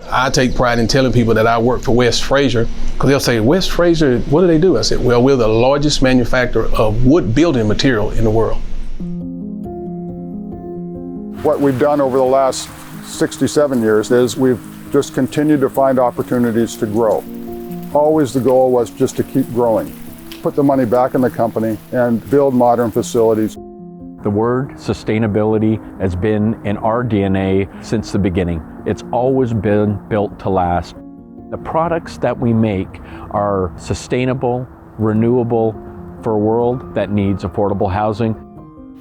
I take pride in telling people that I work for West Fraser, because they'll say, West Fraser, what do they do? I said, well, we're the largest manufacturer of wood building material in the world. What we've done over the last 67 years is we've just continued to find opportunities to grow. Always the goal was just to keep growing, put the money back in the company and build modern facilities. The word sustainability has been in our DNA since the beginning. It's always been built to last. The products that we make are sustainable, renewable for a world that needs affordable housing.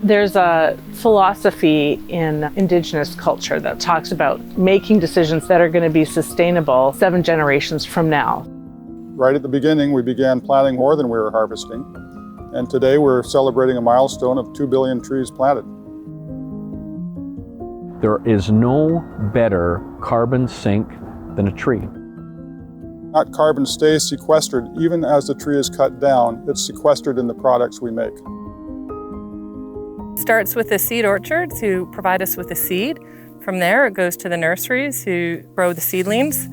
There's a philosophy in Indigenous culture that talks about making decisions that are going to be sustainable 7 generations from now. Right at the beginning, we began planting more than we were harvesting. And today we're celebrating a milestone of 2 billion trees planted. There is no better carbon sink than a tree. That carbon stays sequestered even as the tree is cut down. It's sequestered in the products we make. Starts with the seed orchard to provide us with the seed. From there, it goes to the nurseries who grow the seedlings.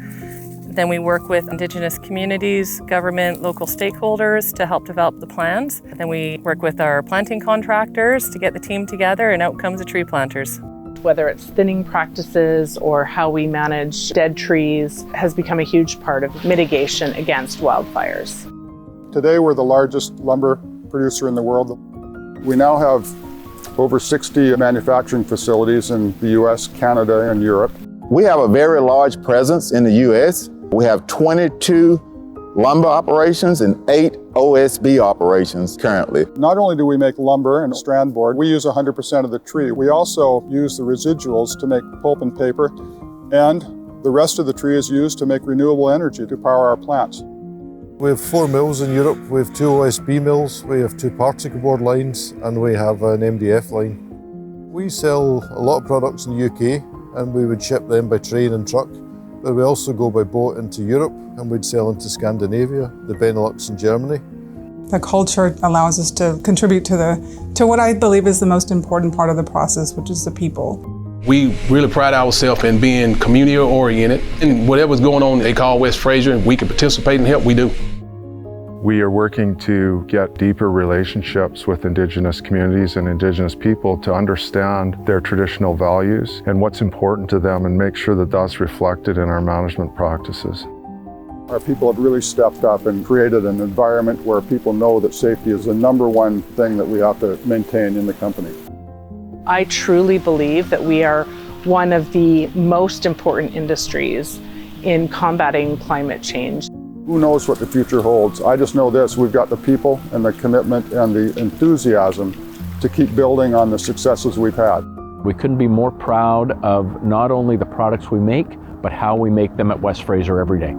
Then we work with Indigenous communities, government, local stakeholders to help develop the plans. Then we work with our planting contractors to get the team together, and out comes the tree planters. Whether it's thinning practices or how we manage dead trees has become a huge part of mitigation against wildfires. Today we're the largest lumber producer in the world. We now have over 60 manufacturing facilities in the US, Canada, and Europe. We have a very large presence in the US. We have 22 lumber operations and 8 OSB operations currently. Not only do we make lumber and strand board, we use 100% of the tree. We also use the residuals to make pulp and paper, and the rest of the tree is used to make renewable energy to power our plants. We have 4 mills in Europe. We have 2 OSB mills, we have 2 particleboard lines, and we have an MDF line. We sell a lot of products in the UK, and we would ship them by train and truck. But we also go by boat into Europe, and we'd sell into Scandinavia, the Benelux and Germany. The culture allows us to contribute to what I believe is the most important part of the process, which is the people. We really pride ourselves in being community oriented, and whatever's going on, they call West Fraser, and we can participate and help, we do. We are working to get deeper relationships with Indigenous communities and Indigenous people to understand their traditional values and what's important to them, and make sure that that's reflected in our management practices. Our people have really stepped up and created an environment where people know that safety is the #1 thing that we have to maintain in the company. I truly believe that we are one of the most important industries in combating climate change. Who knows what the future holds? I just know this, we've got the people and the commitment and the enthusiasm to keep building on the successes we've had. We couldn't be more proud of not only the products we make, but how we make them at West Fraser every day.